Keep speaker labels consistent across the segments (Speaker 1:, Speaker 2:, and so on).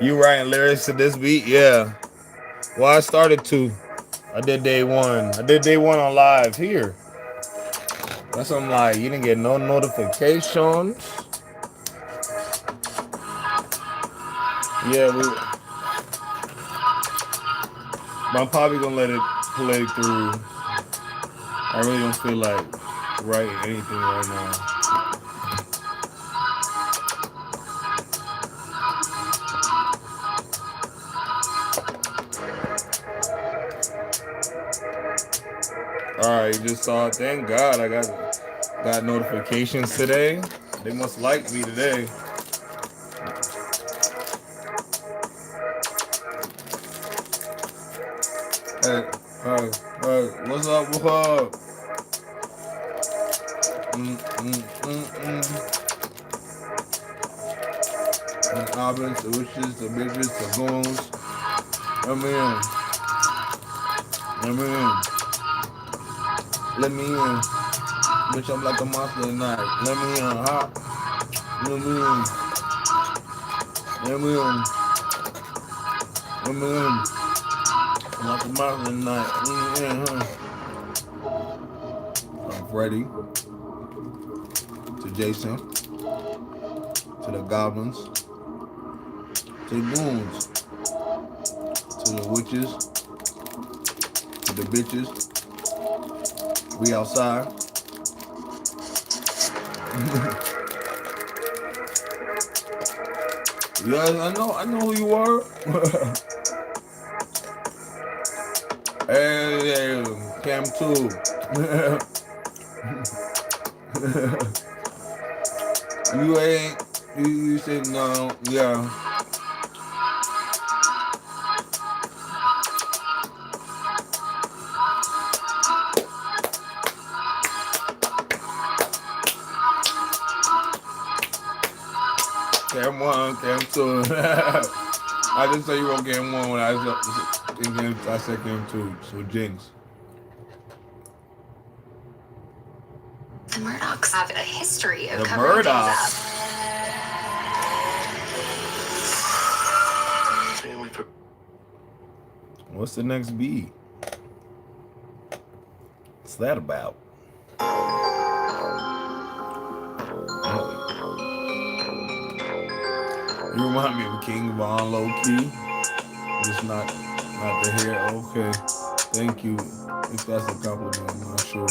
Speaker 1: You writing lyrics to this beat? Yeah. Well, I started to. I did day one. I did day one on live here. That's what I'm like. You didn't get no notifications. Yeah, I'm probably gonna let it play through. I really don't feel like writing anything right now. All right, you just saw it. Thank God I got notifications today. They must like me today. Hey, what's up? What's up? Mm. The albums, the wishes, the bitches, the goons. Let me in. Let me in. Let me in. Bitch, I'm like a monster tonight. Let me in. Huh? Let me in. Let me in. Let me in. I'm like a monster tonight. Let me in, huh? From Freddy to Jason to the goblins to the goons to the witches to the bitches. We outside. Yes, I know who you are. Hey, Cam 2. You ain't, you said no, yeah. Cam 1, Cam 2. I didn't say you wrote Cam 1 when I said Cam 2. So Jinx.
Speaker 2: The Murdochs have a history of
Speaker 1: The
Speaker 2: covering things up.
Speaker 1: Murdochs. What's the next beat? What's that about? You remind me of King Von low key. Just not the hair. Okay. Thank you. If that's a compliment, I'm not sure.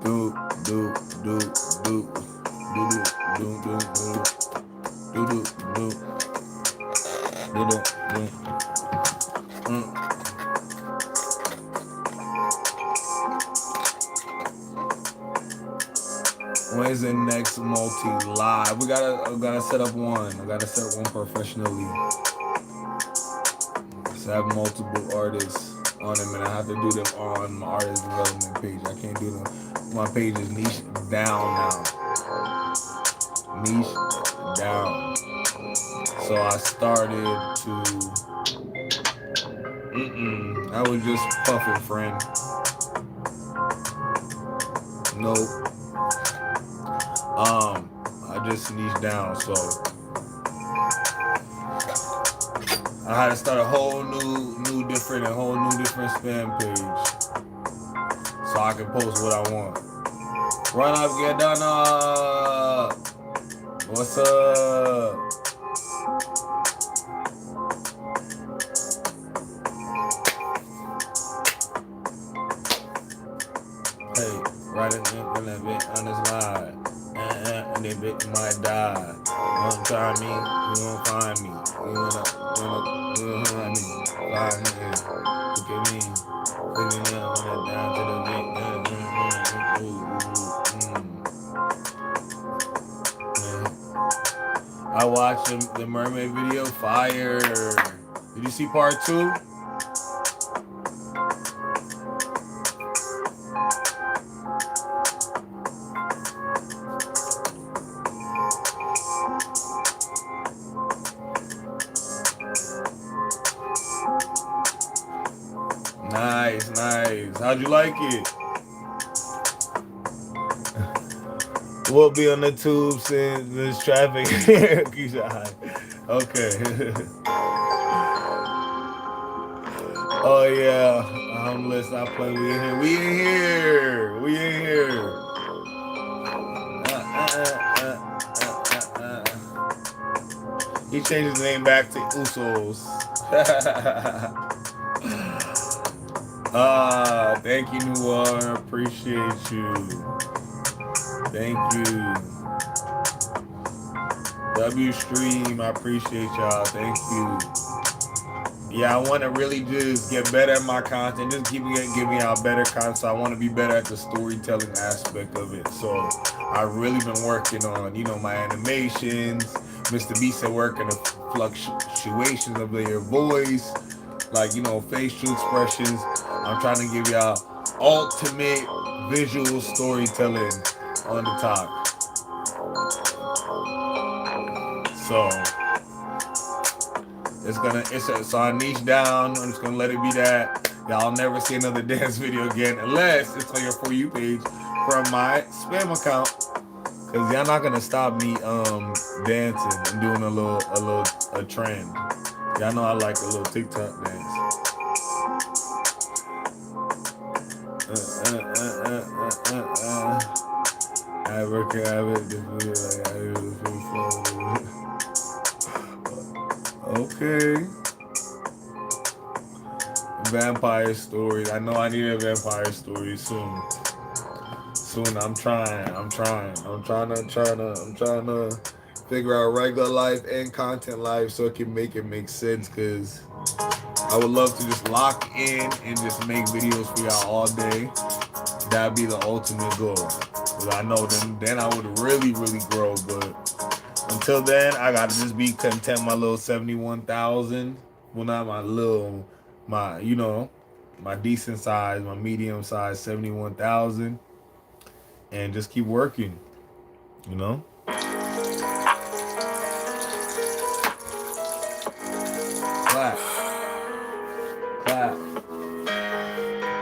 Speaker 1: Do do do do do do do do do do do do do do. When's the next multi live? I gotta set up one. I gotta set one professionally. So I have multiple artists on them, and I have to do them on my artist development page. I can't do them. My page is niche down now. Niche down. So I started to. I was just puffing, friend. Nope. I just niche down, so I had to start a whole new different spam page, so I can post what I want. Run up, get done up. What's up? Hey, right in that bit on this line. And that bit might die. You won't find me, you won't find me. You wanna find me. Find me. Look at me. Picking up on it down to the I watched the mermaid video. Fire. Did you see part 2? Nice. How'd you like it? We'll be on the tube since this traffic. Keisha High. Okay. Oh yeah. Let's not play. We in here. We in here. We in here. He changed his name back to Usos. Thank you, Noir. Appreciate you. Thank you. W Stream, I appreciate y'all. Thank you. Yeah, I want to really just get better at my content. Just give me out better content. So I want to be better at the storytelling aspect of it. So I've really been working on, my animations. Mr. B said working the fluctuations of their voice, like, facial expressions. I'm trying to give y'all ultimate visual storytelling on the top. So so I niche down. I'm just gonna let it be that. Y'all never see another dance video again unless it's on your For You page from my spam account. Cause y'all not gonna stop me dancing and doing a trend. Y'all know I like a little TikTok dance. I work it. Okay. Vampire story. I know I need a vampire story soon. I'm trying to figure out regular life and content life so it can make sense, because I would love to just lock in and just make videos for y'all all day. That'd be the ultimate goal. Because I know then I would really, really grow. But until then, I gotta just be content my little 71,000. Well, not my decent size, my medium size 71,000. And just keep working, Clap. Clap.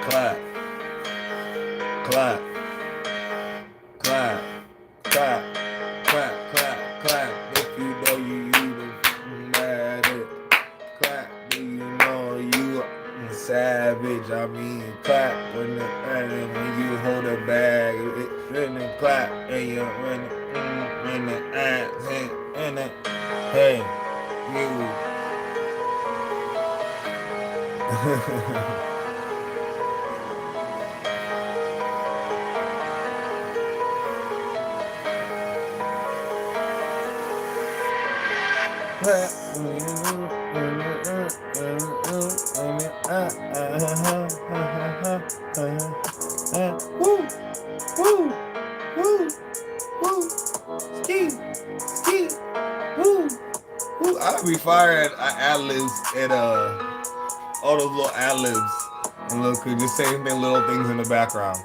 Speaker 1: Clap. Clap. Clap. Clap. Clap. Clap. Clap. If you know you mad at. Clap. Do you know you savage? I mean, clap when you hold a bag. Then clap and you in the ass and hey you. Woo, woo, woo, woo, ski, woo, woo. I'll be fired at ad-libs and all those little ad-libs and just saying little things in the background.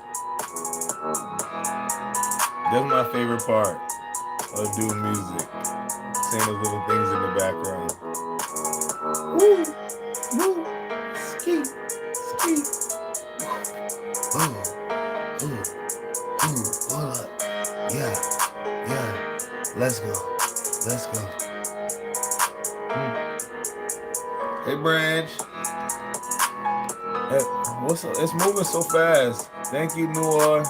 Speaker 1: That's my favorite part of doing music. Saying those little things in the background. Woo, woo, ski. Ooh, hold up. Yeah. Let's go. Hey, Branch. Hey, it's moving so fast. Thank you, Noah.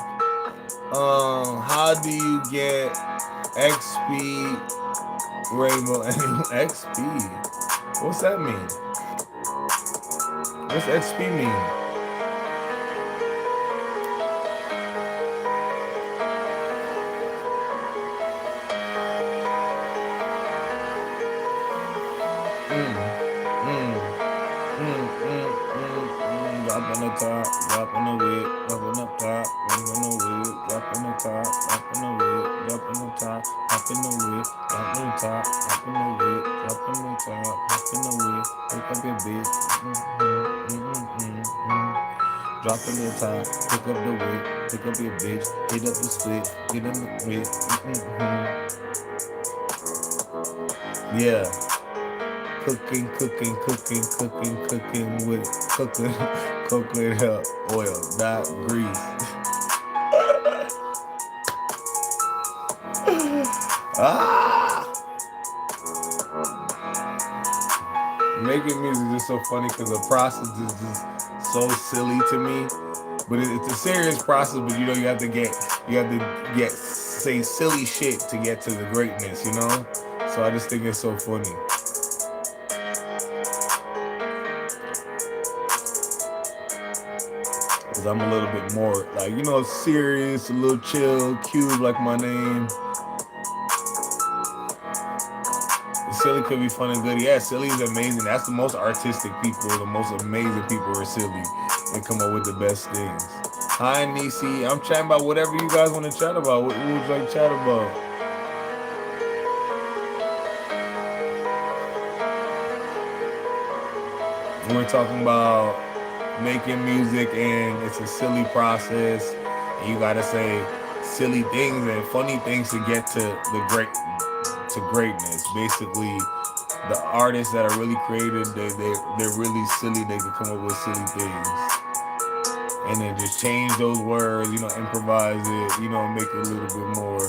Speaker 1: How do you get XP Rainbow XP? What's that mean? What's XP mean? Drop on the top, drop on the wig, drop on the top, drop on the wig, drop on the top, drop on the wig, drop on the top, drop in the wig, drop on the top, drop in the wig, drop on the top, drop in the wig, pick up your bitch, drop in the top, pick up the wig, pick up your bitch, hit up the split, get in the wig, yeah. Cooking with coconut oil, not grease. Ah! Making music is so funny because the process is just so silly to me. But it's a serious process. But you know, you have to get say silly shit to get to the greatness. You know. So I just think it's so funny. Cause I'm a little bit more like, you know, serious, a little chill, cube like my name. Silly could be fun and good. Yeah, silly is amazing. That's the most artistic people, the most amazing people are silly and come up with the best things. Hi, Nisi. I'm chatting about whatever you guys want to chat about. What would you like to chat about? We're talking about making music and it's a silly process. And you gotta say silly things and funny things to get to greatness. Basically, the artists that are really creative, they're really silly. They can come up with silly things, and then just change those words. You know, improvise it. You know, make it a little bit more.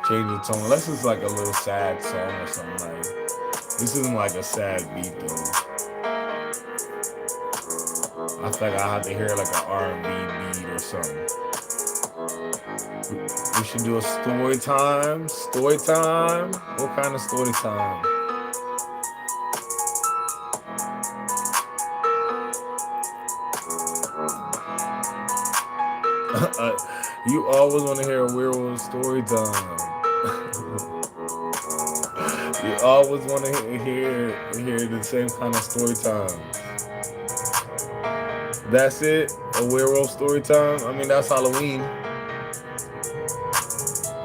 Speaker 1: Change the tone. Unless it's like a little sad song or something like. This isn't like a sad beat though. I feel like I have to hear like an R&B beat or something. We should do a story time. Story time. What kind of story time? You always want to hear a werewolf story time. You always want to hear the same kind of story time. That's it? A werewolf story time? I mean, that's Halloween.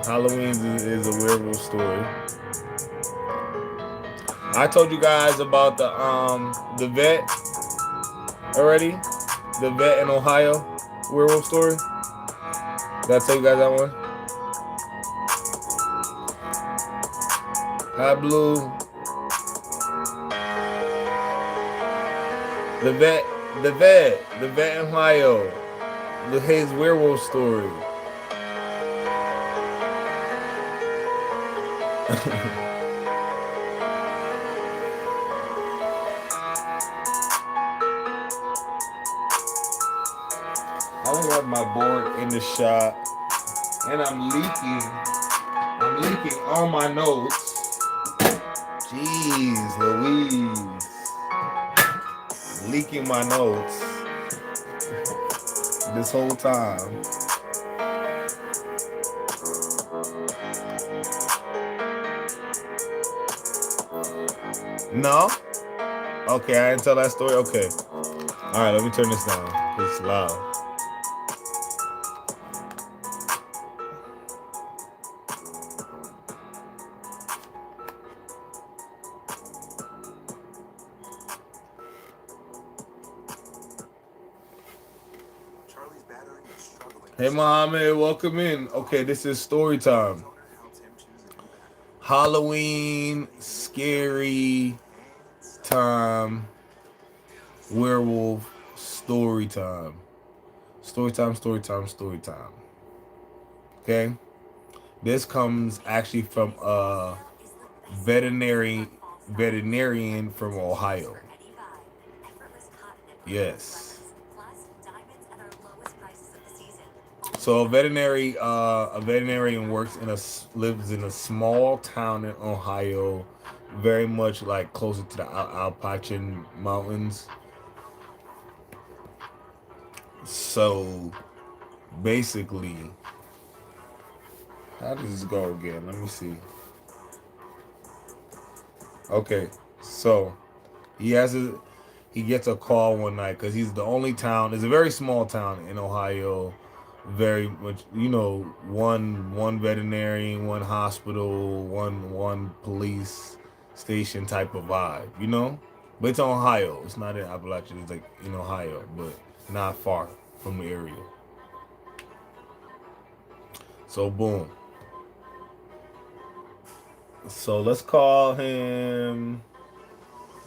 Speaker 1: Halloween is a werewolf story. I told you guys about the vet already. The vet in Ohio werewolf story. Did I tell you guys that one? Hi, Blue. The vet in Ohio. His werewolf story. I only have my board in the shop, and I'm leaking all my notes. Jeez Louise. Leaking my notes this whole time. No? Okay, I didn't tell that story? Okay. Alright, let me turn this down. It's loud. Hey, Mohammed, welcome in. Okay, this is story time. Halloween, scary time, werewolf, story time. Story time, story time, story time. Okay? This comes actually from a veterinarian from Ohio. Yes. So a veterinarian lives in a small town in Ohio, very much like closer to the Appalachian Mountains. So basically, how does this go again? Let me see. Okay, so he gets a call one night because he's the only town. It's a very small town in Ohio. Very much, you know, one veterinarian, one hospital, one police station type of vibe, you know. But it's in Ohio. It's not in Appalachia. It's like in Ohio, but not far from the area. So boom. So let's call him.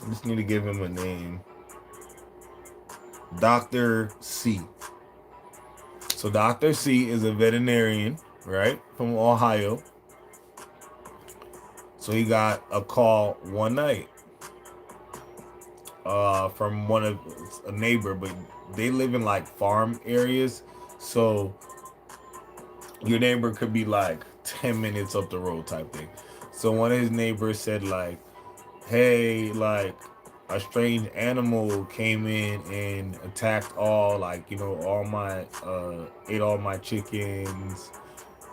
Speaker 1: I just need to give him a name. Dr. C. So Dr. C is a veterinarian, right, from Ohio. So he got a call one night from one of a neighbor, but they live in like farm areas. So your neighbor could be like 10 minutes up the road type thing. So one of his neighbors said like, hey, like a strange animal came in and attacked all like, all my ate all my chickens,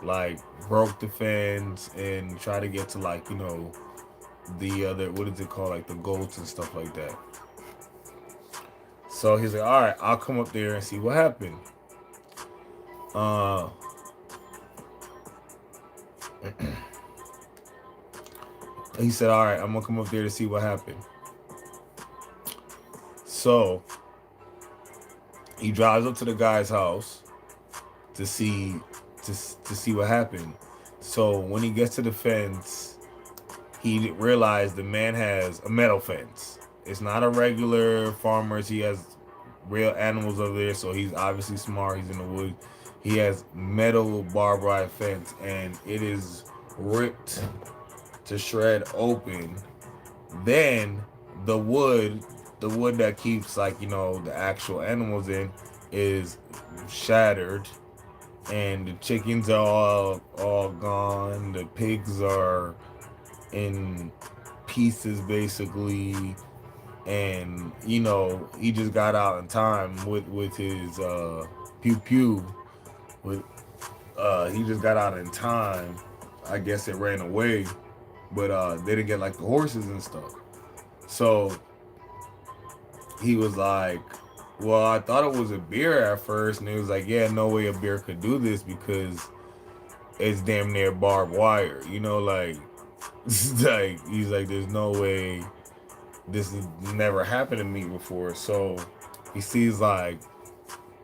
Speaker 1: like broke the fence and tried to get to like, the other, what is it called, like the goats and stuff like that. So he's like, all right, I'll come up there and see what happened. Uh he said, all right, I'm gonna come up there to see what happened. So he drives up to the guy's house to see to see what happened. So when he gets to the fence, he realized the man has a metal fence. It's not a regular farmer's. He has real animals over there, so he's obviously smart. He's in the woods. He has metal barbed wire fence, and it is ripped to shred open. Then the wood, the wood that keeps like the actual animals in, is shattered, and the chickens are all gone. The pigs are in pieces basically, and he just got out in time with his pew pew. With he just got out in time. I guess it ran away, but they didn't get like the horses and stuff. So he was like, well, I thought it was a bear at first, and he was like, yeah, no way a bear could do this because it's damn near barbed wire, like like he's like, there's no way, this has never happened to me before. So he sees like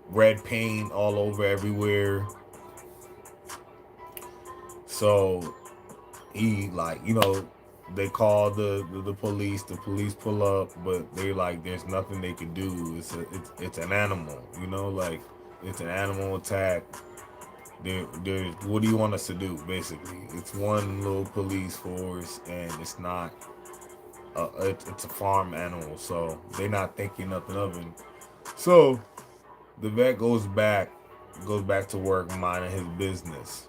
Speaker 1: red paint all over everywhere. So he like, they call the police. The police pull up, but they like, there's nothing they can do. It's an animal, like it's an animal attack. There, what do you want us to do? Basically, it's one little police force, and it's not. It's a farm animal, so they're not thinking nothing of it. So the vet goes back to work, minding his business.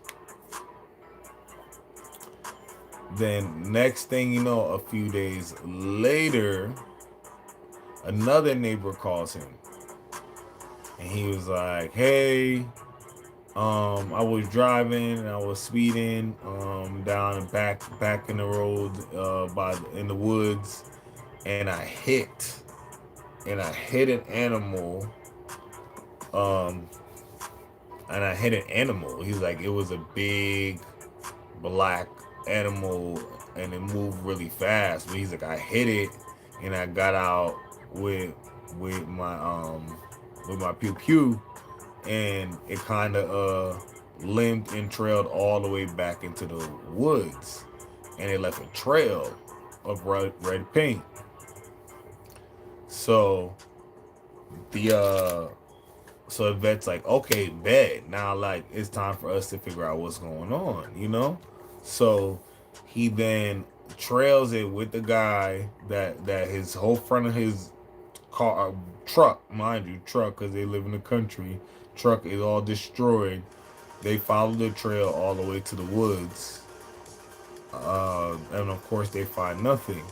Speaker 1: Then next thing you know, a few days later, another neighbor calls him, and he was like, "Hey, I was driving and I was speeding down and back in the road in the woods, and I hit an animal. Um, and I hit an animal. He's like, it was a big black animal, and it moved really fast. But he's like, I hit it, and I got out with my pew pew, and it kind of limped and trailed all the way back into the woods, and it left a trail of red paint. So the vet's like, okay, bet. Now, like, it's time for us to figure out what's going on. So he then trails it with the guy that his whole front of his car, truck, mind you, truck, because they live in the country. Truck is all destroyed. They follow the trail all the way to the woods. And of course, they find nothing.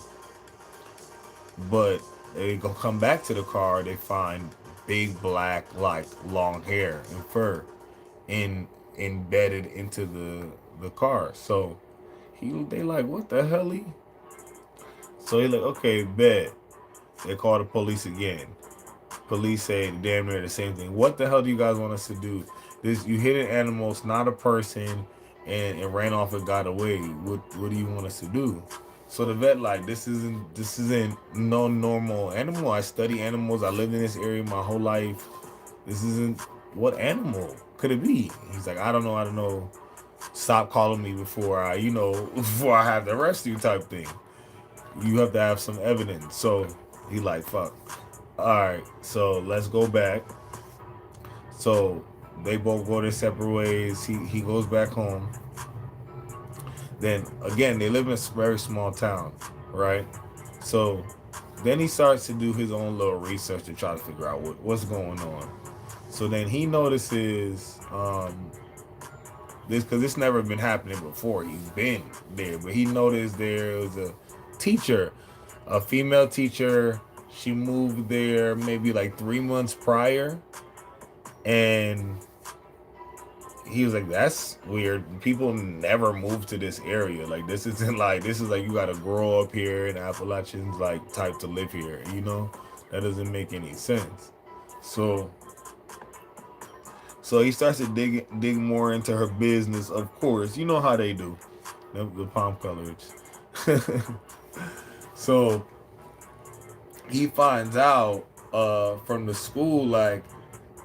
Speaker 1: But they go come back to the car, they find big black, like long hair and fur embedded into the car. So they like, what the hell? So he like, okay, bet. They call the police again. Police say damn near the same thing. What the hell do you guys want us to do? You hit an animal, it's not a person, and it ran off and got away. What do you want us to do? So the vet like, this isn't no normal animal. I study animals. I lived in this area my whole life. This isn't, what animal could it be? He's like, I don't know. Stop calling me before I before I have to arrest you type thing. You have to have some evidence. So he like, fuck. Alright, so let's go back. So they both go their separate ways. He goes back home. Then again, they live in a very small town, right? So then he starts to do his own little research to try to figure out what's going on. So then he notices this, because this never been happening before. He's been there, but he noticed there was a teacher, a female teacher. She moved there maybe like 3 months prior, and he was like, "That's weird. People never move to this area. Like this isn't like this is like you got to grow up here in Appalachians like type to live here. You know, that doesn't make any sense." So he starts to dig more into her business. Of course, you know how they do, the palm colors. So he finds out from the school, like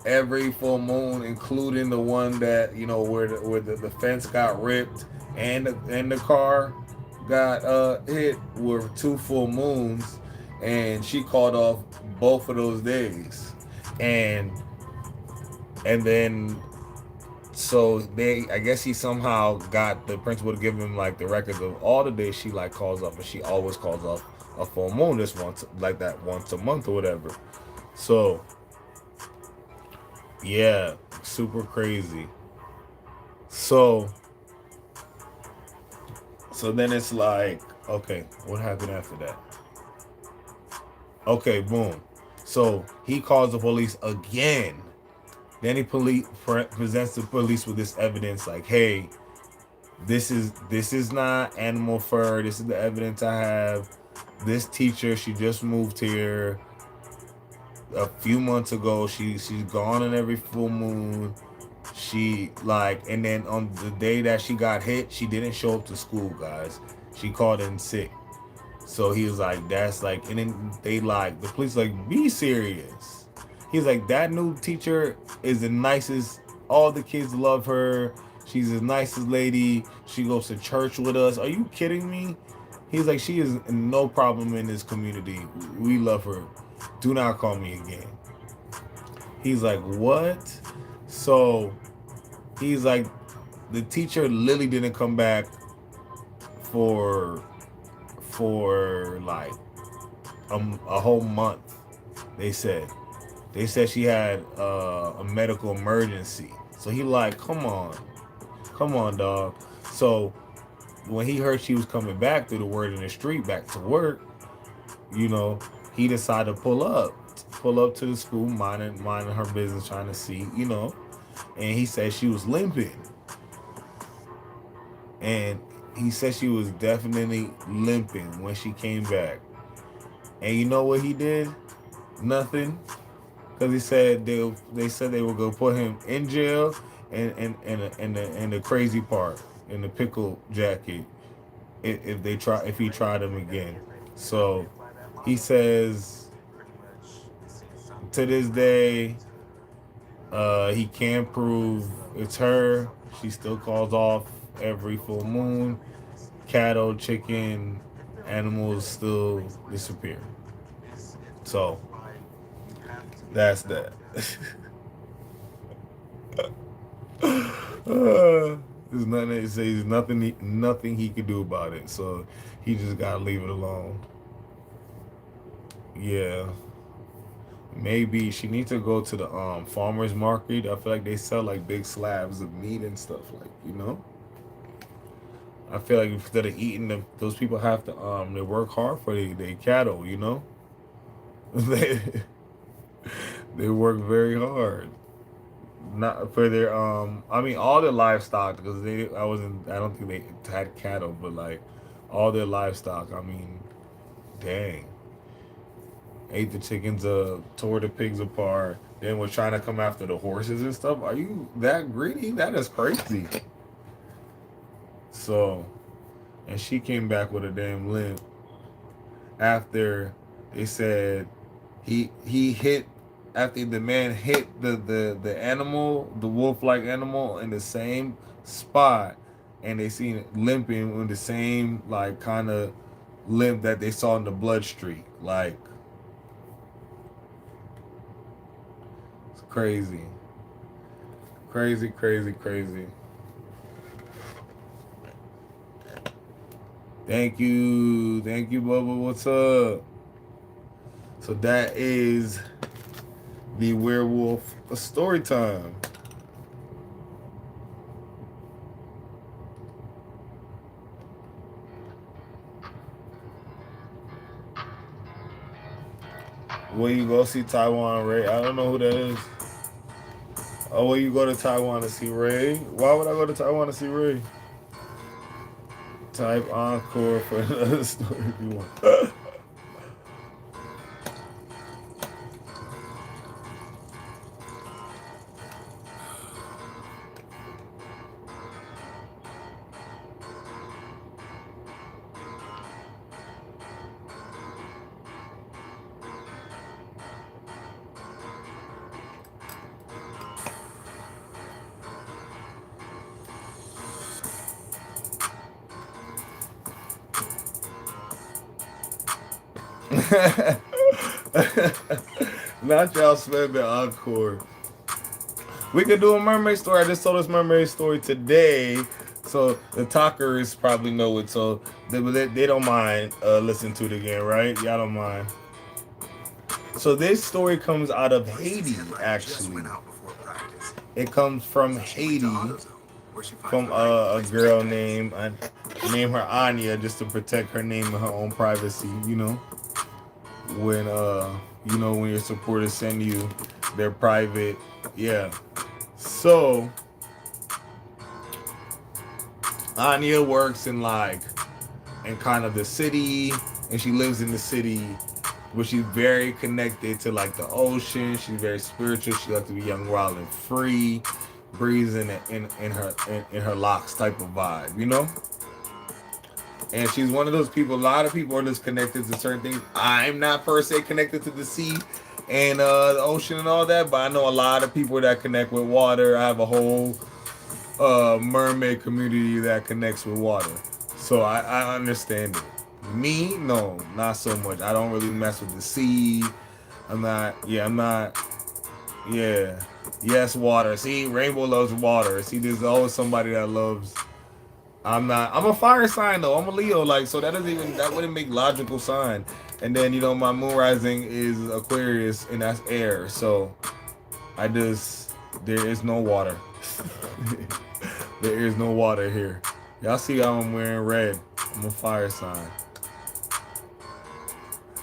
Speaker 1: every full moon, including the one that where the fence got ripped and the car got hit, were 2 full moons, and she called off both of those days, and then so I guess he somehow got the principal to give him like the records of all the days she like calls off, but she always calls off a full moon, this once like that once a month or whatever. So yeah, super crazy. So then it's like, okay, what happened after that? Okay, boom. So he calls the police again. Then he presents the police with this evidence, like, hey, this is not animal fur. This is the evidence I have. This teacher, she just moved here a few months ago. She's gone on every full moon. She like, and then on the day that she got hit, she didn't show up to school, guys. She called in sick. So he was like, that's like, and then they like, the police like, be serious. He's like, that new teacher is the nicest. All the kids love her. She's the nicest lady. She goes to church with us. Are you kidding me? He's like, she is no problem in this community. We love her. Do not call me again. He's like, what? So he's like, the teacher literally didn't come back for like a whole month. They said she had a medical emergency. So he like, come on, dog. So when he heard she was coming back through the word in the street back to work, he decided to pull up to the school, minding her business, trying to see, and he said she was limping. And he said she was definitely limping when she came back. And you know what he did? Nothing. Because he said they said they were going to put him in jail, and the crazy part, in the pickle jacket, if he tried him again. So he says to this day, he can't prove it's her. She still calls off every full moon. Cattle, chicken, animals still disappear. So that's that. There's nothing to say. There's nothing he could do about it. So he just gotta leave it alone. Yeah. Maybe she needs to go to the farmers market. I feel like they sell like big slabs of meat and stuff, like. I feel like instead of eating them, those people have to they work hard for their cattle, they they work very hard. Not for their I mean all their livestock, because I don't think they had cattle, but like all their livestock, I mean, dang. Ate the chickens tore the pigs apart, then was trying to come after the horses and stuff. Are you that greedy? That is crazy. So, and she came back with a damn limp after they said he hit, after the man hit the animal, the wolf-like animal, in the same spot, and they seen it limping with the same like kind of limp that they saw in the blood streak. Like, it's crazy. Crazy. Thank you, Bubba. What's up? So that is the werewolf story time. Where you go see Taiwan Ray? I don't know who that is. Oh, where you go to Taiwan to see Ray? Why would I go to Taiwan to see Ray? Type encore for another story if you want. Not y'all spamming encore. We could do a mermaid story. I just told this mermaid story today, so the talkers probably know it. So they don't mind listening to it again, right? Y'all don't mind. So this story comes out of Haiti, actually. It comes from Haiti, from a girl named name her Anya, just to protect her name and her own privacy. You know, when when your supporters send you their private, yeah. So Anya works in kind of the city, and she lives in the city, but she's very connected to like the ocean. She's very spiritual. She likes to be young, wild, and free, breathes in her locks type of vibe, you know. And she's one of those people. A lot of people are just connected to certain things. I'm not per se connected to the sea and the ocean and all that, but I know a lot of people that connect with water. I have a whole mermaid community that connects with water, so I understand it. Me, no, not so much. I don't really mess with the sea. I'm not. Yeah. Yes, water. See, Rainbow loves water. See, there's always somebody that loves. I'm not. I'm a fire sign though. I'm a Leo. Like, so that wouldn't make logical sign. And then my moon rising is Aquarius, and that's air. So there is no water. There is no water here. Y'all see how I'm wearing red. I'm a fire sign.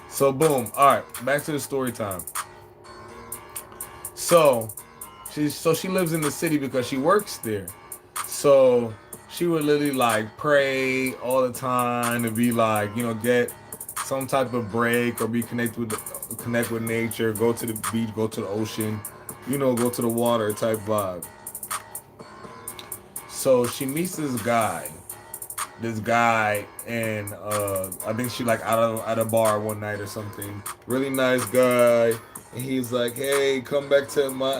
Speaker 1: So boom. All right, back to the story time. So she lives in the city because she works there. So she would literally like pray all the time to be like, get some type of break or be connect with nature, go to the beach, go to the ocean, go to the water type vibe. So she meets this guy, and I think she like at a bar one night or something. Really nice guy, and he's like, "Hey, come back to my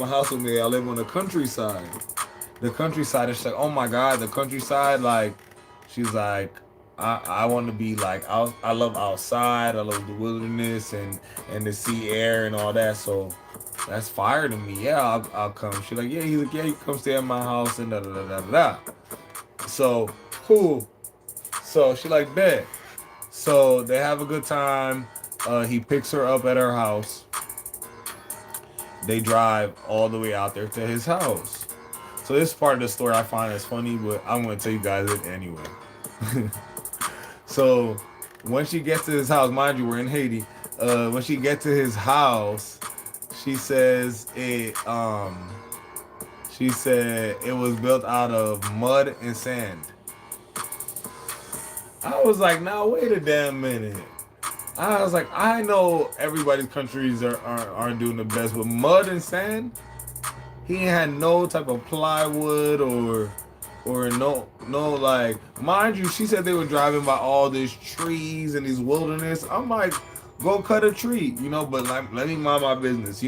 Speaker 1: house with me. I live on the countryside." The countryside. And she's like, "Oh my god, the countryside!" Like, she's like, "I want to be like out. I love outside. I love the wilderness and the sea air and all that." So that's fire to me. Yeah, I'll come. She's like, "Yeah." He's like, "Yeah, you come stay at my house and da da da da da." So cool. So she like, bet. So they have a good time. He picks her up at her house. They drive all the way out there to his house. So this part of the story I find is funny, but I'm going to tell you guys it anyway. So when she gets to his house, mind you, we're in Haiti. When she gets to his house, she says it was built out of mud and sand. I was like, now wait a damn minute. I was like, I know everybody's countries aren't doing the best, but mud and sand? He ain't had no type of plywood or no like, mind you, she said they were driving by all these trees and these wilderness. I'm like, go cut a tree, but like, let me mind my business,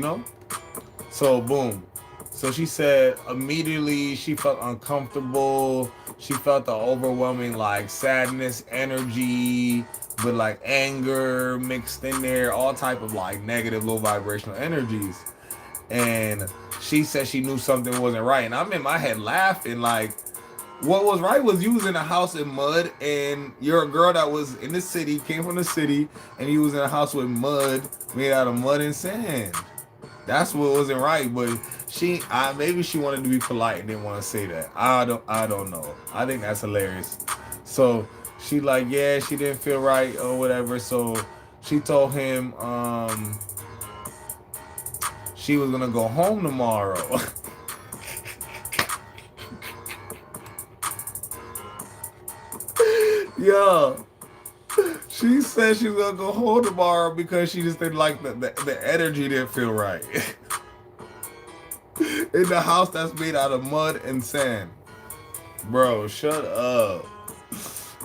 Speaker 1: So boom. So she said immediately she felt uncomfortable. She felt the overwhelming like sadness, energy, but like anger mixed in there, all type of like negative, low vibrational energies. And she said she knew something wasn't right. And I'm in my head laughing like, What was right was you was in a house in mud, and you're a girl that was in the city, came from the city, and you was in a house with mud, made out of mud and sand. That's what wasn't right. But maybe she wanted to be polite and didn't want to say that. I don't know. I think that's hilarious. So she like, yeah, she didn't feel right or whatever. So she told him, she was gonna go home tomorrow. Yeah. She said she was gonna go home tomorrow because she just didn't like the energy didn't feel right. In the house that's made out of mud and sand. Bro, shut up.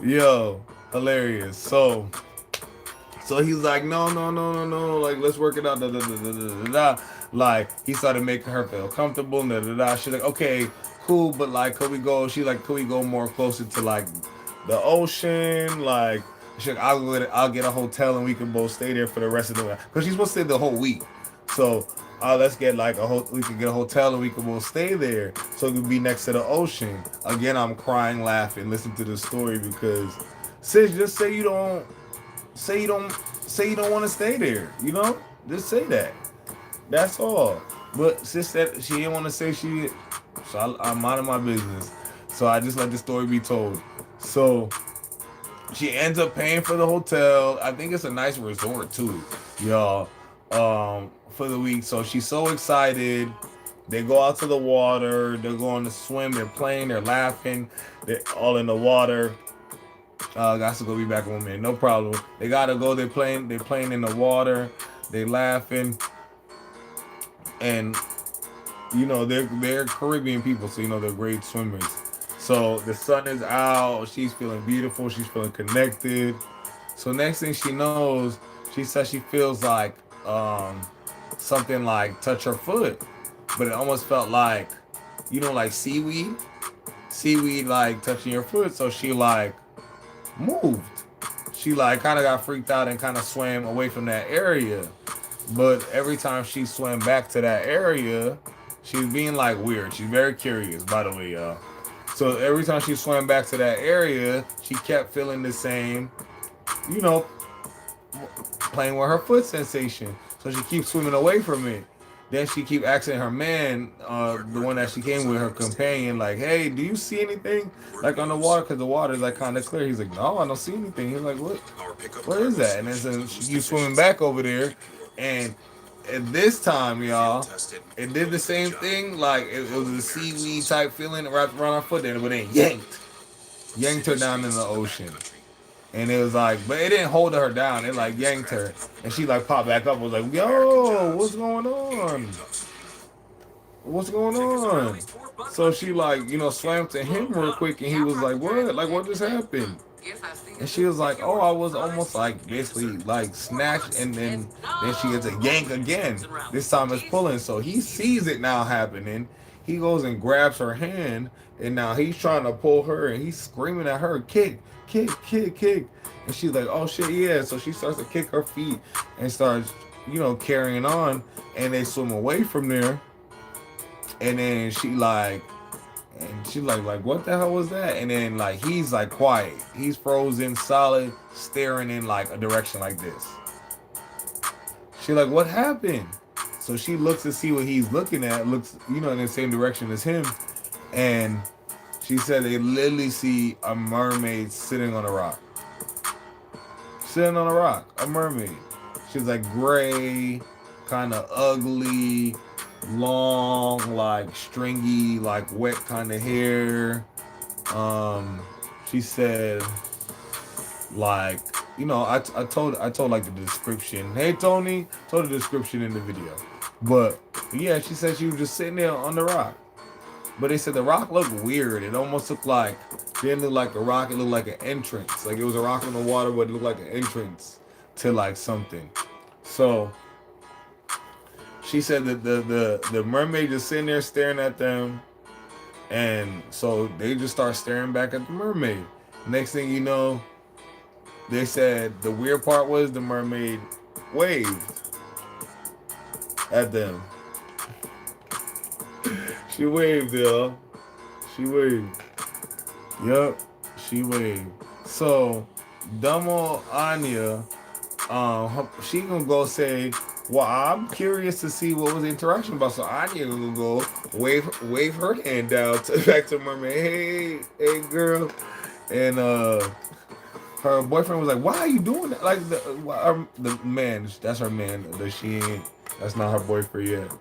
Speaker 1: Yo, hilarious. So he's like, no, like let's work it out. Da, da, da, da, da, da, da. Like he started making her feel comfortable. Da, da, da. She's like, okay, cool, but like, could we go? She's like, could we go more closer to like the ocean? Like, she's like, I'll get a hotel and we can both stay there for the rest of the week because she's supposed to stay the whole week. So let's get like we can get a hotel and we can both stay there so it can be next to the ocean. Again, I'm crying, laughing, listening to the story because sis, just say you don't want to stay there. You know, just say that. That's all. But sis said she didn't want to say she. So I'm minding my business. So I just let the story be told. So she ends up paying for the hotel. I think it's a nice resort too, y'all. For the week. So she's so excited. They go out to the water. They're going to swim. They're playing. They're laughing. They're all in the water. Got to go be back in 1 minute. No problem. They gotta go. They're playing. They're playing in the water. They laughing, and you know they're Caribbean people, so you know they're great swimmers. So the sun is out. She's feeling beautiful. She's feeling connected. So next thing she knows, she says she feels like something like touch her foot, but it almost felt like, you know, like seaweed like touching your foot. So she like moved. She like kind of got freaked out and kind of swam away from that area. But every time she swam back to that area, she's being like weird. She's very curious, by the way, y'all. So every time she swam back to that area, she kept feeling the same, you know, playing with her foot sensation. So she keeps swimming away from it. Then she keep asking her man, the one that she came with, her companion, like, "Hey, do you see anything like on the water? Because the water is like kind of clear." He's like, "No, I don't see anything." He's like, What is that?" And then so she keeps swimming back over there, and at this time, y'all, it did the same thing. Like it was a seaweed type feeling wrapped around her foot, but then yanked her down in the ocean. And it was like, but it didn't hold her down. It like yanked her, and she like popped back up. Was like, "Yo, what's going on? What's going on?" So she like, you know, swam to him real quick, and he was like, "What? Like, what just happened?" And she was like, "Oh, I was almost like basically like snatched, and then she gets a yank again. This time it's pulling." So he sees it now happening. He goes and grabs her hand, and now he's trying to pull her, and he's screaming at her, "Kick, kick, kick, kick!" And she's like, "Oh shit, yeah!" So she starts to kick her feet and starts, you know, carrying on, and they swim away from there. And then she's like, "What the hell was that?" And then like he's like quiet, he's frozen, solid, staring in like a direction like this. She's like, "What happened?" So she looks to see what he's looking at, looks, you know, in the same direction as him, and she said they literally see a mermaid sitting on a rock. Sitting on a rock, a mermaid. She's like gray, kind of ugly, long, like stringy, like wet kind of hair. She said, like, you know, I told like the description. Hey Tony, told the description in the video. But yeah, she said she was just sitting there on the rock. But they said the rock looked weird. It almost looked like, it didn't look like a rock, it looked like an entrance. Like it was a rock in the water, but it looked like an entrance to like something. So she said that the mermaid just sitting there staring at them. And so they just start staring back at the mermaid. Next thing you know, they said the weird part was the mermaid waved at them. She waved, y'all. She waved. Yep, she waved. So, Dumbo Anya, she gonna go say, "Well, I'm curious to see what was the interaction about." So Anya gonna go wave her hand down to back to Mermaid. Hey, hey, girl, and her boyfriend was like, "Why are you doing that?" Like the man, that's her man. That she ain't. That's not her boyfriend yet.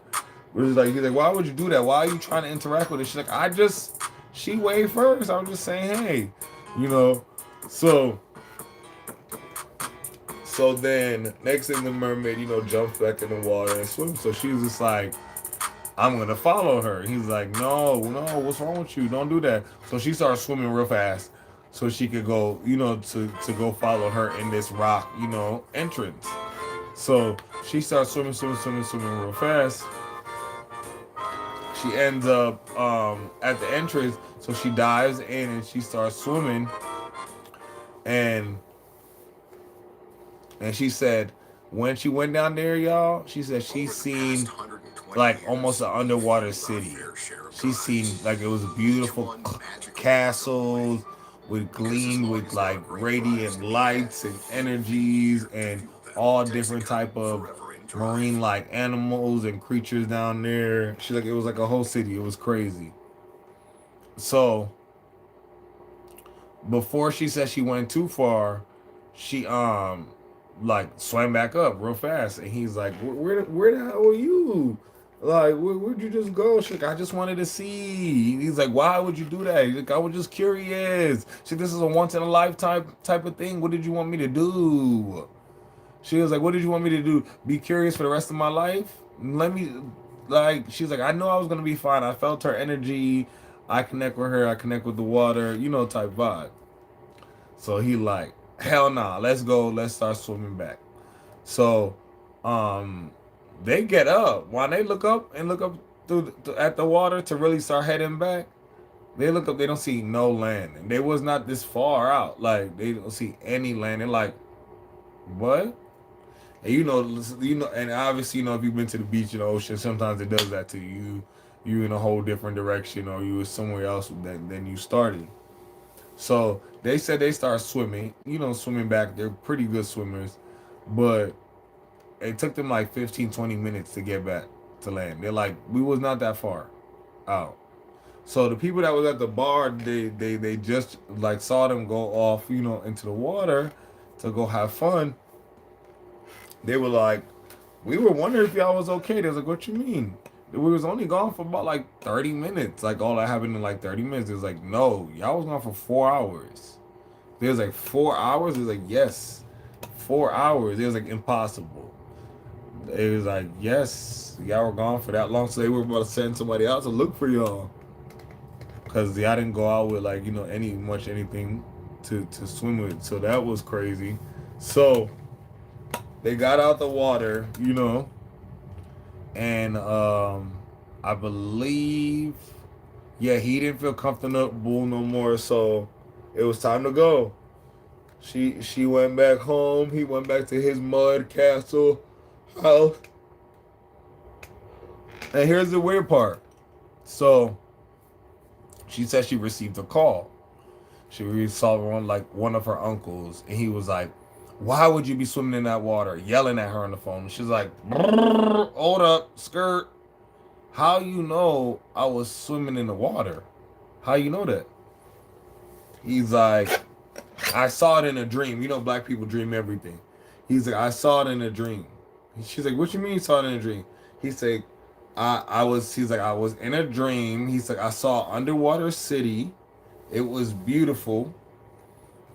Speaker 1: He's like, "Why would you do that? Why are you trying to interact with her?" She's like, She waved first. I was just saying, hey, you know. So, so then next thing the mermaid, jumps back in the water and swims. So she's just like, I'm gonna follow her. He's like, no, no, what's wrong with you? Don't do that. So she starts swimming real fast so she could go, to go follow her in this rock, entrance. So she starts swimming real fast. She ends up at the entrance, so she dives in and she starts swimming, and she said when she went down there, y'all, she said she's seen like almost an underwater city. She's seen like it was beautiful castles with gleamed with like radiant lights and energies and all different type of marine like animals and creatures down there. She like it was like a whole city. It was crazy. So before she said she went too far, she like swam back up real fast, and he's like, where the hell are you? Like, where'd you just go?" She's like, "I just wanted to see." He's like, "Why would you do that?" He's like, "I was just curious." She's like, "This is a once in a lifetime type of thing. What did you want me to do?" She was like, "What did you want me to do? Be curious for the rest of my life? Let me." Like, she's like, "I know I was gonna be fine. I felt her energy. I connect with her. I connect with the water. Type vibe." So he like, "Hell nah, let's go. Let's start swimming back." So, um, they get up. While they look up and look up at the water to really start heading back, they look up. They don't see no land, and they was not this far out. Like they don't see any land. They're like, "What?" And and obviously, if you've been to the beach and the ocean, sometimes it does that to you. You in a whole different direction, or you was somewhere else than you started. So they said they start swimming, swimming back. They're pretty good swimmers, but it took them like 15, 20 minutes to get back to land. They're like, we was not that far out. So the people that was at the bar, they just like saw them go off, into the water to go have fun. They were like, we were wondering if y'all was okay. They was like, what you mean? We was only gone for about like 30 minutes. Like all that happened in like 30 minutes. It was like, no, y'all was gone for 4 hours. They was like 4 hours. It was like, yes, 4 hours. It was like impossible. It was like, yes, y'all were gone for that long, so they were about to send somebody out to look for y'all. Cause y'all didn't go out with like anything to swim with. So that was crazy. So they got out the water, and I believe, yeah, he didn't feel comfortable no more. So it was time to go. She went back home. He went back to his mud castle house. And here's the weird part. So she said she received a call. She saw one of her uncles, and he was like, "Why would you be swimming in that water?" Yelling at her on the phone. She's like, "Hold up, skirt. How you know I was swimming in the water? How you know that?" He's like, "I saw it in a dream. Black people dream everything." He's like, "I saw it in a dream." She's like, "What you mean you saw it in a dream?" He's like, He's like, "I was in a dream." He's like, "I saw underwater city. It was beautiful."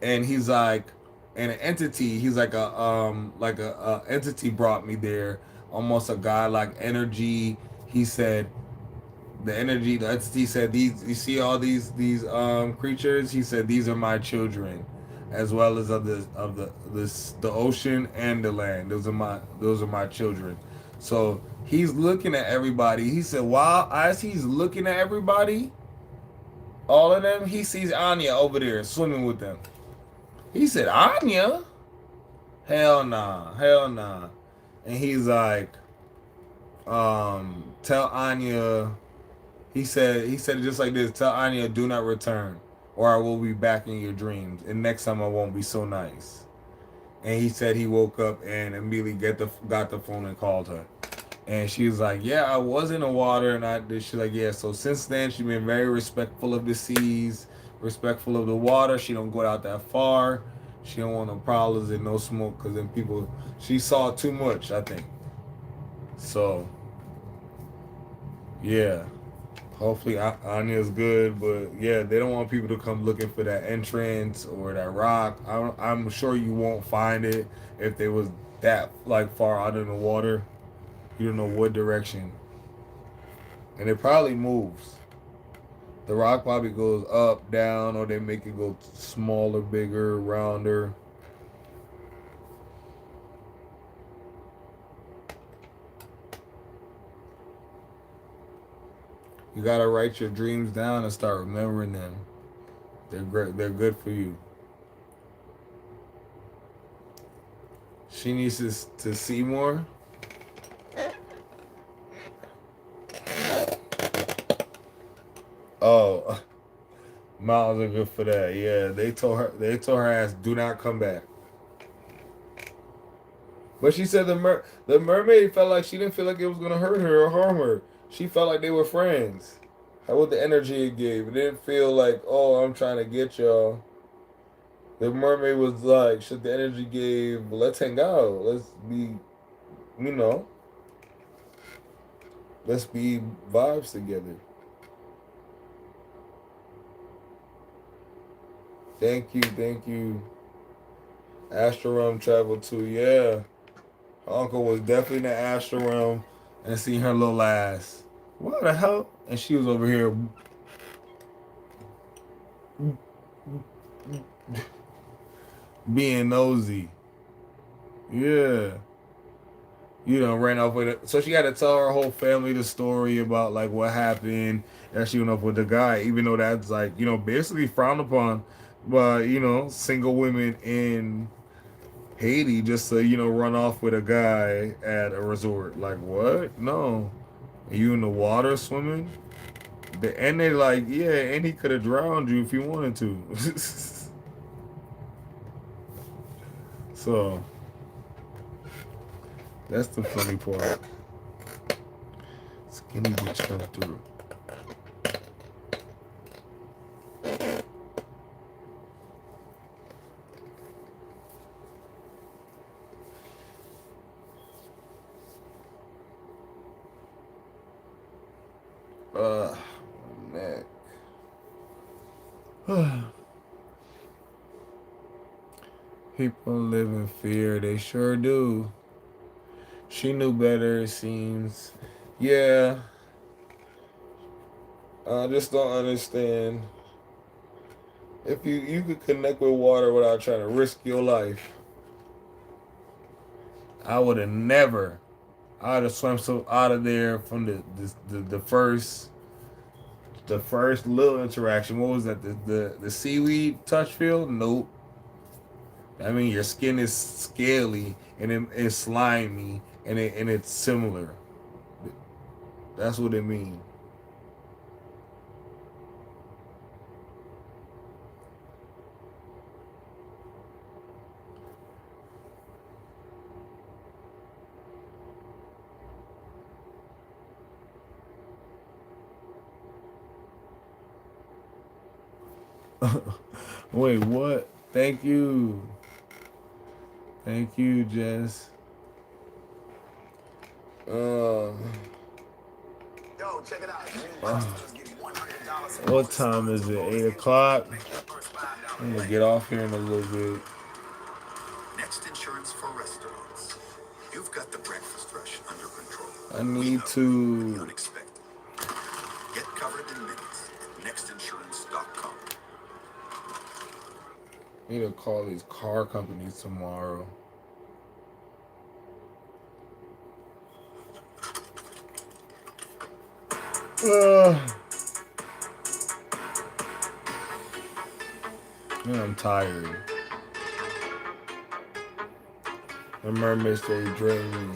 Speaker 1: And he's like, "And an entity." He's like a entity brought me there, almost a godlike energy. He said, the entity said, "These, you see all these creatures?" He said, "These are my children, as well as the ocean and the land. Those are my children." So he's looking at everybody. He said, while as he's looking at everybody, all of them, he sees Anya over there swimming with them. He said, "Anya? Hell nah, hell nah." And he's like, "Tell Anya." He said it just like this. "Tell Anya, do not return. or I will be back in your dreams, and next time I won't be so nice. And he said he woke up and immediately got the phone and called her. And she was like, "Yeah, I was in the water," and I did. She's like, "Yeah." So since then, she's been very respectful of the seas, respectful of the water. She don't go out that far. She don't want no problems and no smoke, because then people. She saw too much, I think. So, yeah. Hopefully, Anya's good, but yeah, they don't want people to come looking for that entrance or that rock. I'm sure you won't find it if they was that like far out in the water. You don't know what direction, and it probably moves. The rock probably goes up, down, or they make it go smaller, bigger, rounder. You gotta write your dreams down and start remembering them. They're great. They're good for you. She needs to see more. Oh, mountains are good for that. Yeah, they told her ass, do not come back. But she said the mermaid felt like she didn't feel like it was gonna hurt her or harm her. She felt like they were friends. How with the energy it gave, it didn't feel like, oh, I'm trying to get y'all. The mermaid was like, shit, the energy gave, let's hang out. Let's be, you know, let's be vibes together. Thank you. Astral realm travel too, yeah. Her uncle was definitely in the astral realm and seen her little ass. What the hell? And she was over here being nosy. Yeah. You know, ran off with it. So she had to tell her whole family the story about like what happened, and she went off with the guy, even though that's like, you know, basically frowned upon by, you know, single women in Haiti just to, you know, run off with a guy at a resort. Like, what? No. Are you in the water swimming? And they're like, yeah, and he could have drowned you if he wanted to. So, that's the funny part. Skinny bitch come through. Neck. People live in fear. They sure do. She knew better, it seems. Yeah. I just don't understand. If you could connect with water without trying to risk your life, I would have never. I would have swam so out of there from the first little interaction. What was that? The seaweed touch feel? Nope. I mean, your skin is scaly and it's slimy and it's similar. That's what it means. Wait, what? Thank you. Thank you, Jess. Yo, check it out. What time is it? 8 o'clock? I'm gonna get off here in a little bit.
Speaker 3: Next Insurance for Restaurants. You've got the breakfast rush under control.
Speaker 1: I need to.
Speaker 3: The unexpected. Get covered in minutes at nextinsurance.com.
Speaker 1: I need to call these car companies tomorrow. I'm tired. The mermaids stay drain me.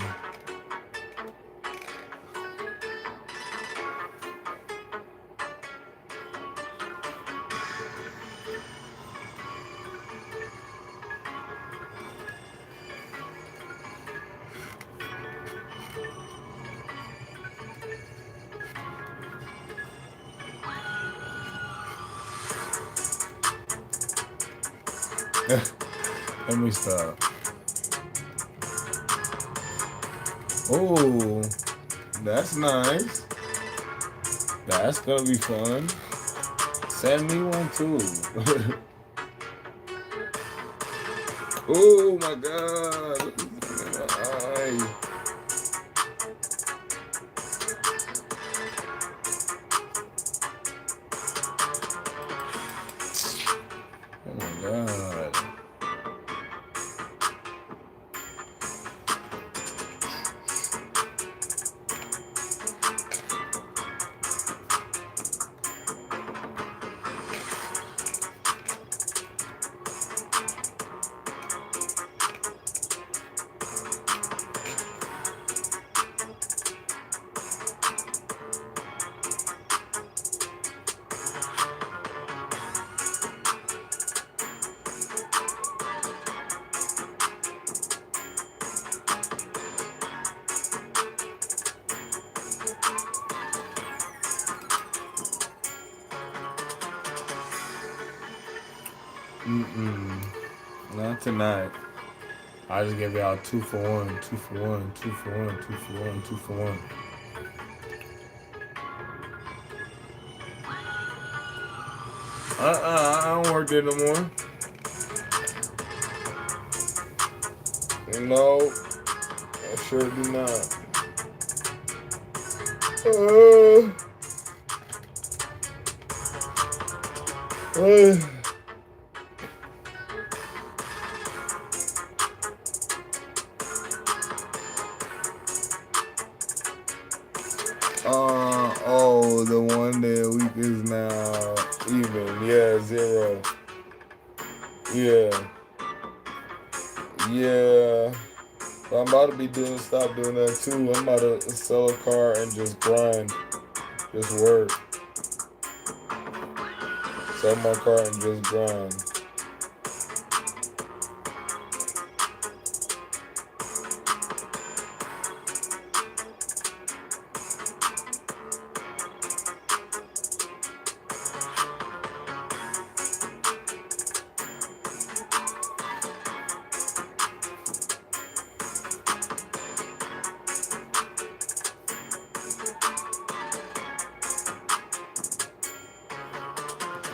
Speaker 1: Let me stop. Oh, that's nice. That's gonna be fun. Send me one too. Oh my god. Ay. Oh my god. Not tonight. I just gave y'all 2 for 1, 2 for 1, 2 for 1, 2 for 1, 2 for 1. I don't work there no more. No, I sure do not. Oh, the 1 day a week is now even. Yeah, 0. Yeah. Yeah. But I'm about to stop doing that too. I'm about to sell a car and just grind. Just work. Sell my car and just grind.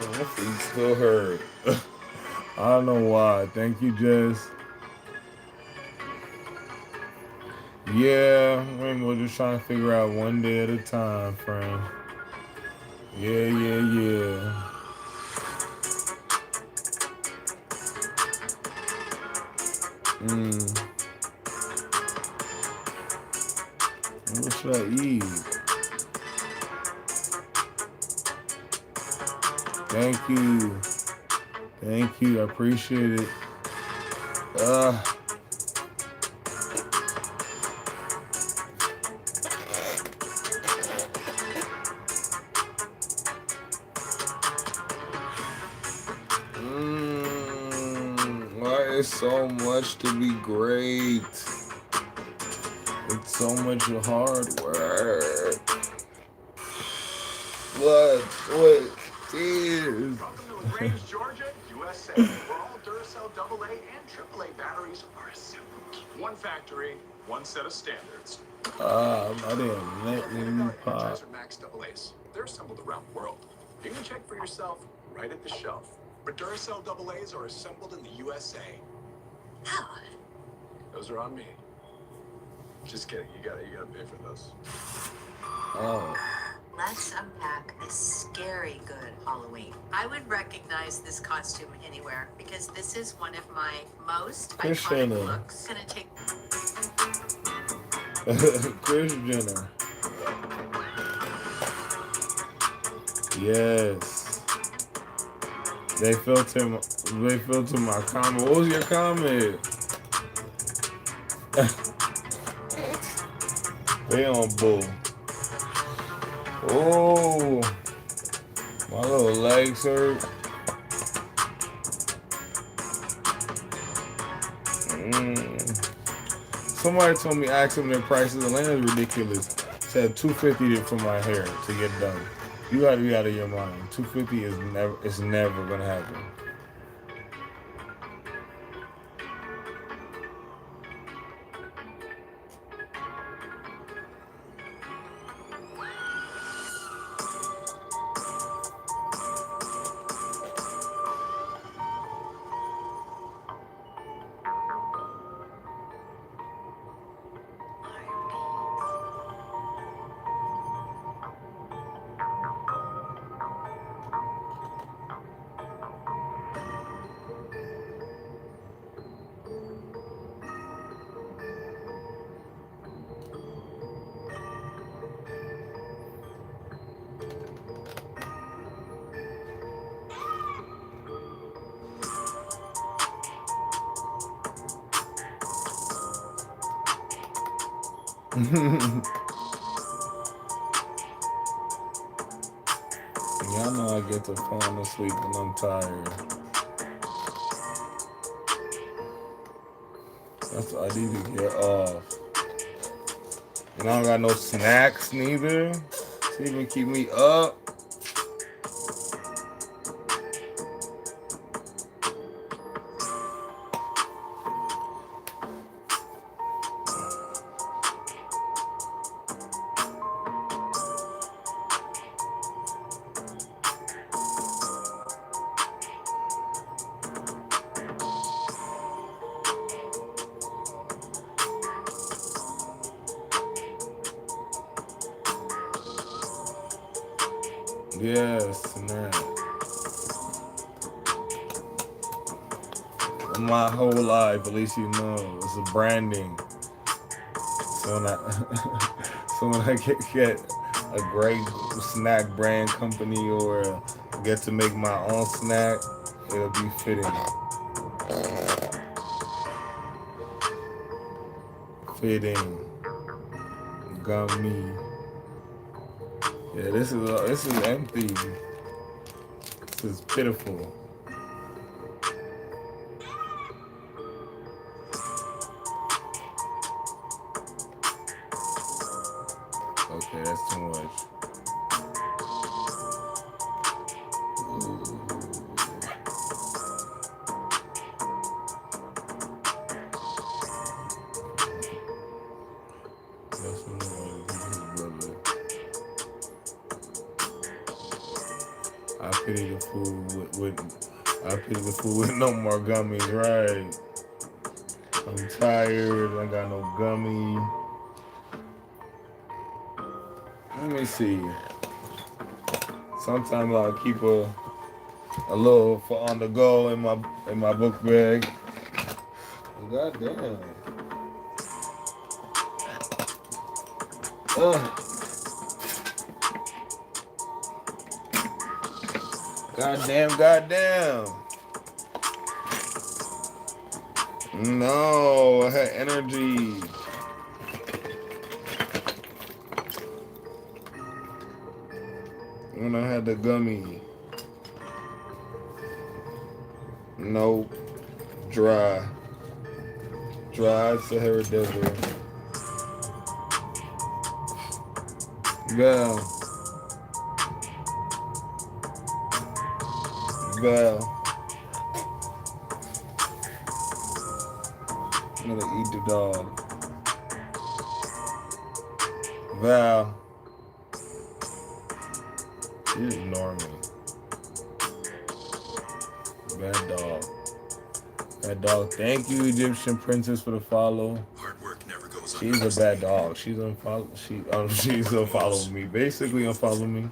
Speaker 1: My feet still hurt. I don't know why. Thank you, Jess. Yeah, we're just trying to figure out 1 day at a time, friend. Yeah. What should I eat? Thank you. I appreciate it. Why is so much to be great? It's so much hard work. What is?
Speaker 3: Welcome to LaGrange, Georgia, USA, where all Duracell AA and AAA batteries are assembled. One factory, one set of standards.
Speaker 1: I didn't let me pop.
Speaker 3: Energizer Max AA's. They're assembled around the world. You can check for yourself right at the shelf. But Duracell AA's are assembled in the USA.
Speaker 2: How?
Speaker 3: Those are on me. Just kidding. You gotta pay for those.
Speaker 1: Oh.
Speaker 2: Let's unpack this scary good Halloween. I would recognize this costume anywhere because this is one of my most iconic looks. Gonna take
Speaker 1: Kris Jenner. Yes. They filtered my comment. What was your comment? They on bull. Oh, my little legs hurt. Somebody told me ask them their prices. Atlanta's ridiculous. Said $250 for my hair to get done. You gotta be out of your mind. $250 is never gonna happen. Y'all know I get to falling asleep when I'm tired. That's what I need to get off. And I don't got no snacks neither to even keep me up. Yes, man. My whole life, at least you know, it's a branding. So when I get a great snack brand company or get to make my own snack, it'll be fitting. Fitting. Gummy. Yeah, this is empty. This is pitiful. Okay, that's too much. Ooh. That's too much, brother. I pity the fool with no more gummies, right? I'm tired. I got no gummy. Let me see. Sometimes I'll keep a little for on the go in my book bag. God damn. God damn. No, I had energy. When I had the gummy. Nope. Dry Sahara Desert. Val. I'm gonna eat the dog. Val. You ignore me. Bad dog. Bad dog. Thank you, Egyptian Princess, for the follow.
Speaker 3: Hard work never goes
Speaker 1: She's a bad dog. She's unfollow me. Basically unfollow me.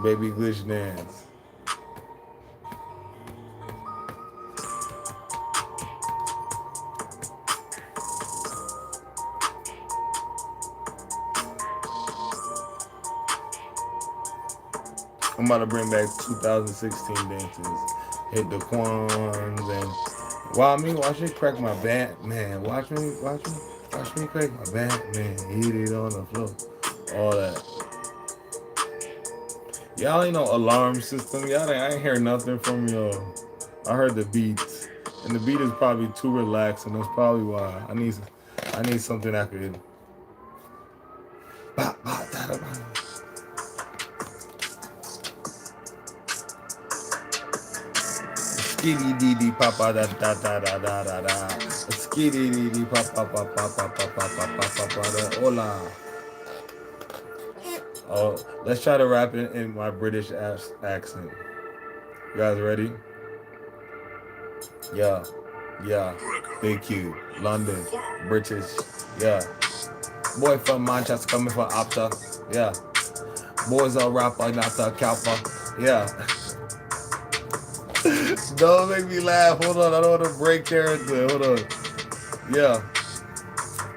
Speaker 1: Baby glitch dance. I'm about to bring back 2016 dances. Hit the Quans and watch me crack my bat, man. Watch me crack my bat, man. Hit it on the floor. All that. Y'all ain't no alarm system. I ain't hear nothing from y'all. I heard the beats. And the beat is probably too relaxed, and that's probably why. I need something I could skitty dee dee papa da da da da da da da. Skitty dee dee papa papa papa papa papa da hola. Oh, let's try to rap it in my British accent. You guys ready? Yeah. Big Q, London, British. Yeah. Boy from Manchester coming for after. Yeah. Boys are rapper, not a kappa. Yeah. Don't make me laugh. Hold on. I don't want to break character. Hold on. Yeah.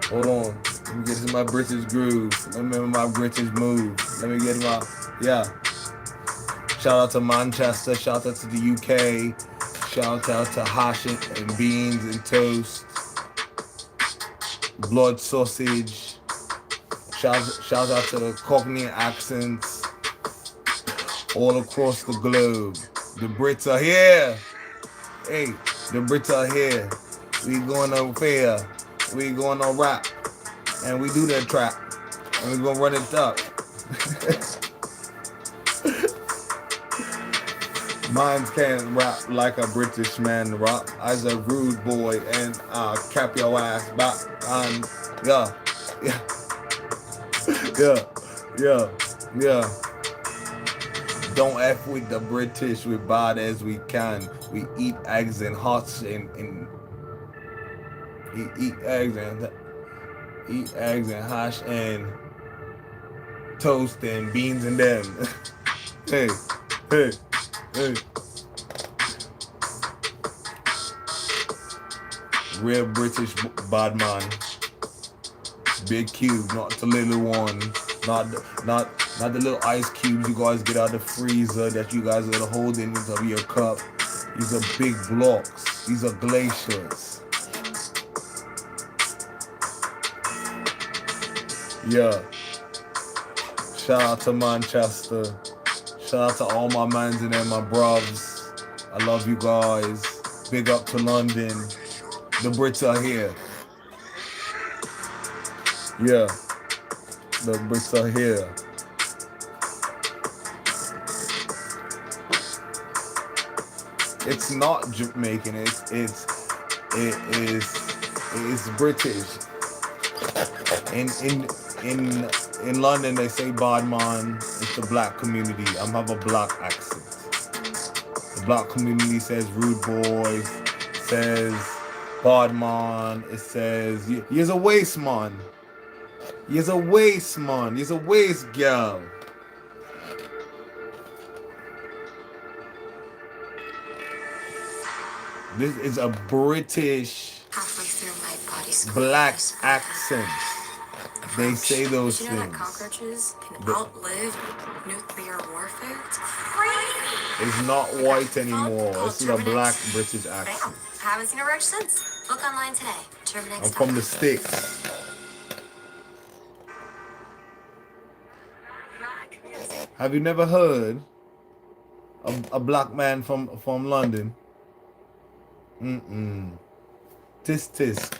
Speaker 1: Hold on. Let me get to my British groove. Let me my British move. Let me get my, yeah. Shout out to Manchester. Shout out to the UK. Shout out to hash and beans and toast. Blood sausage. Shout out to the Cockney accents all across the globe. The Brits are here. Hey, the Brits are here. We going on fair. We going on rap. And we do that trap. And we gonna run it up. Mine can't rap like a British man rap. As a rude boy and cap your ass back. And yeah. Don't F with the British, we bad as we can. We eat eggs and hots and eat eggs and hash and toast and beans and them. hey. Real British bad man. Big cube, not the little one. Not the little ice cubes you guys get out of the freezer that you guys are holding into your cup. These are big blocks. These are glaciers. Yeah. Shout out to Manchester. Shout out to all my mans and my bruvs. I love you guys. Big up to London. The Brits are here. Yeah. The Brits are here. It's not Jamaican. It is British. In London they say bad man. It's the black community. I have a black accent. The black community says rude boy. Says bad man. It says you're a waste man. You're a waste man. You're a waste girl. This is a British black accent. They say those things.
Speaker 4: You know that cockroaches can outlive nuclear warfare? It's crazy.
Speaker 1: It's not white anymore. This is a black British accent.
Speaker 4: I haven't seen a roach since. Look online today.
Speaker 1: I'm from the sticks. Have you never heard a black man from London? Tisk.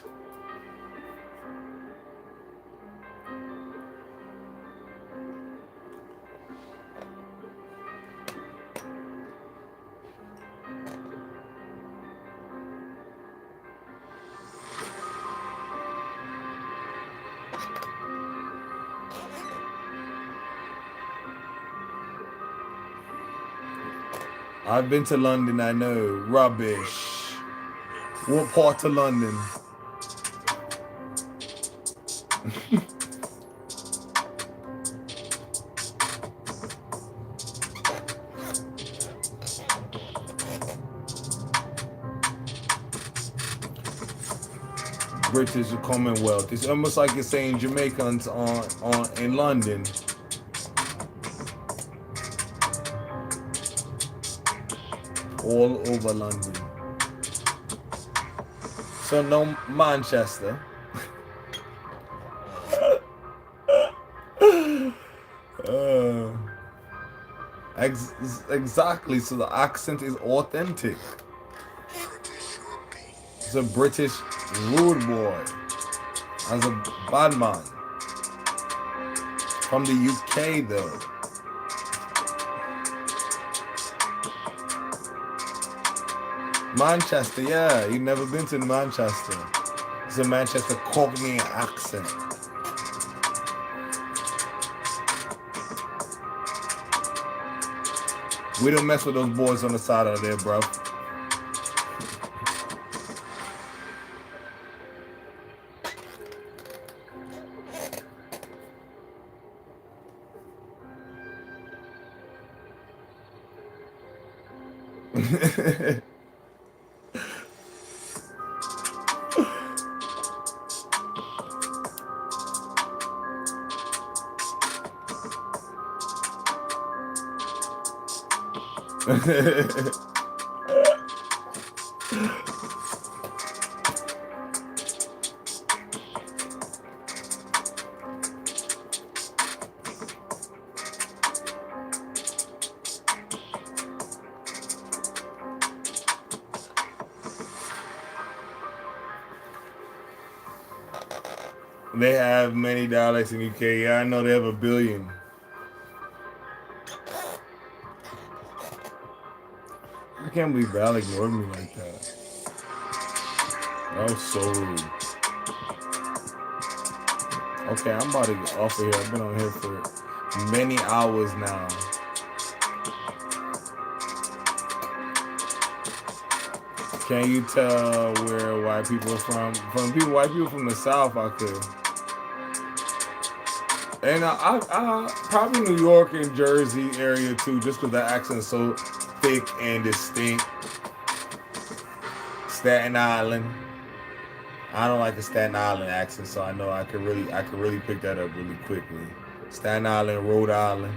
Speaker 1: I've been to London, I know. Rubbish. What part of London? British Commonwealth. It's almost like you're saying Jamaicans in London. All over London. So no Manchester. Exactly. So the accent is authentic. It's a British rude boy. As a bad man. From the UK though. Manchester, yeah. You've never been to Manchester. It's a Manchester Cockney accent. We don't mess with those boys on the side of there, bro. They have many dialects in UK. Yeah, I know they have 1 billion. I can't believe Val ignored me like that. That was so rude. Okay, I'm about to get off of here. I've been on here for many hours now. Can you tell where white people are from? White people from the South, I could. And I probably New York and Jersey area too, just because that accent's so thick and distinct. Staten Island. I don't like the Staten Island accent, so I know I could really pick that up really quickly. Staten Island, Rhode Island.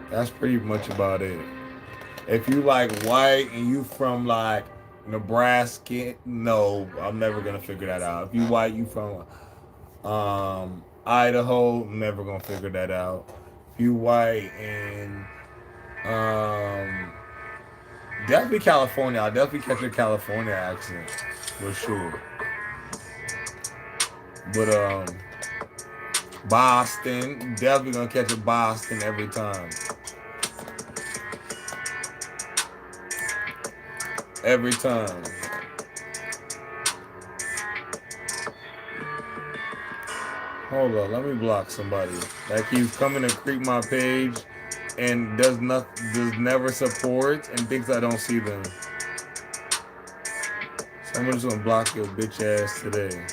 Speaker 1: That's pretty much about it. If you like white and you from like Nebraska, no, I'm never gonna figure that out. If you white, you from Idaho, never gonna figure that out. If you white and definitely California, I'll definitely catch a California accent for sure. But Boston, definitely gonna catch a Boston every time. Every time. Hold on, let me block somebody that keeps coming to creep my page and does never support and thinks I don't see them. So I'm just gonna block your bitch ass today.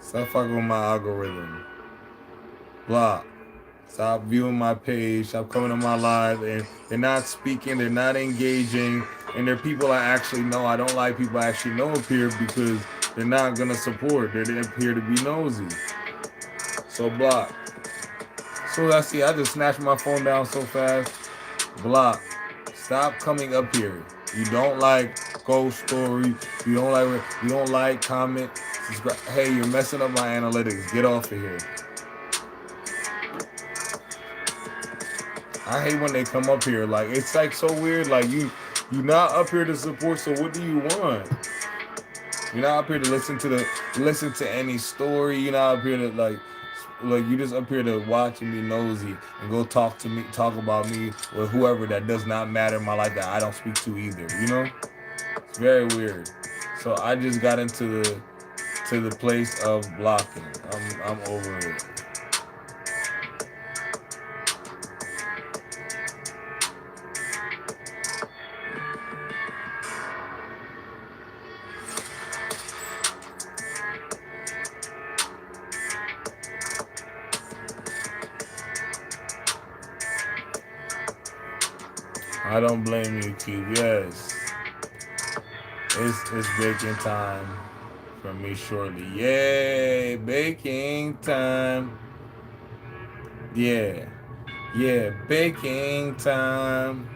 Speaker 1: Stop fucking with my algorithm. Block. Stop viewing my page. Stop coming to my live. And they're not speaking. They're not engaging. And they're people I actually know. I don't like people I actually know up here because they're not going to support. They're up here to be nosy. So block. So I see. I just snatched my phone down so fast. Block. Stop coming up here. You don't like Ghost Story. You don't like comment. Subscribe. Hey, you're messing up my analytics. Get off of here. I hate when they come up here. Like, it's like so weird. Like, you're not up here to support, so what do you want? You're not up here to listen to any story. You're not up here to like you just up here to watch and be nosy and go talk about me with whoever that does not matter in my life that I don't speak to either. You know? It's very weird. So I just got into the place of blocking. I'm over it. I don't blame you, Cube. Yes. It's baking time for me shortly. Yay, baking time. Yeah. Yeah, baking time.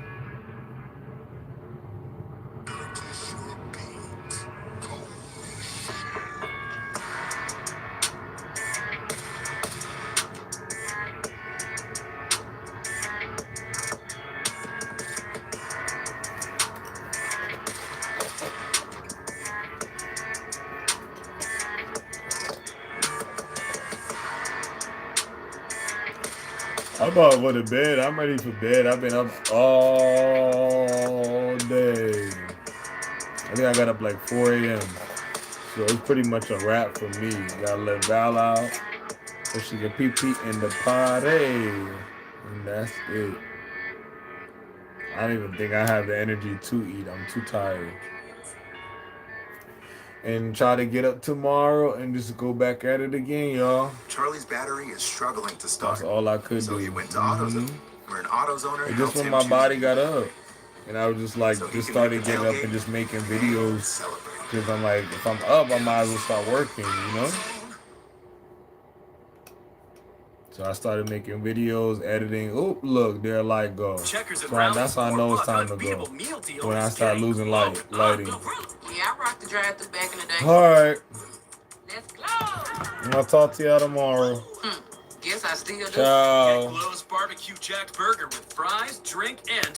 Speaker 1: I'm about to go to bed. I'm ready for bed. I've been up all day. I think I got up like 4 a.m. So it's pretty much a wrap for me. Gotta let Val out so she can pee in the party. And that's it. I don't even think I have the energy to eat. I'm too tired. And try to get up tomorrow and just go back at it again, y'all.
Speaker 5: Charlie's battery is struggling to start.
Speaker 1: That's all I could do.
Speaker 5: So he went to AutoZone, where an AutoZoner
Speaker 1: just when my body got up. And I was just like,
Speaker 5: So he
Speaker 1: just
Speaker 5: can
Speaker 1: started
Speaker 5: make a
Speaker 1: getting up
Speaker 5: tailgate
Speaker 1: and just making
Speaker 5: and
Speaker 1: videos.
Speaker 5: celebrate.
Speaker 1: Because I'm like, if I'm up, I might as well start working, you know? So I started making videos, editing. Oop, look, there light go.
Speaker 6: Checkers and
Speaker 1: So
Speaker 6: Brown's
Speaker 1: that's how I know it's time to go.
Speaker 6: unbeatable meal deal
Speaker 1: When I
Speaker 6: is
Speaker 1: start
Speaker 6: getting
Speaker 1: losing
Speaker 6: loaded.
Speaker 1: lighting.
Speaker 7: Yeah, I rocked the drive-thru back in the day.
Speaker 1: Alright.
Speaker 7: Let's go.
Speaker 1: I'll talk to y'all tomorrow.
Speaker 7: Guess I still do.
Speaker 1: Ciao.
Speaker 6: Get Glow's Barbecue Jack Burger with fries, drink, and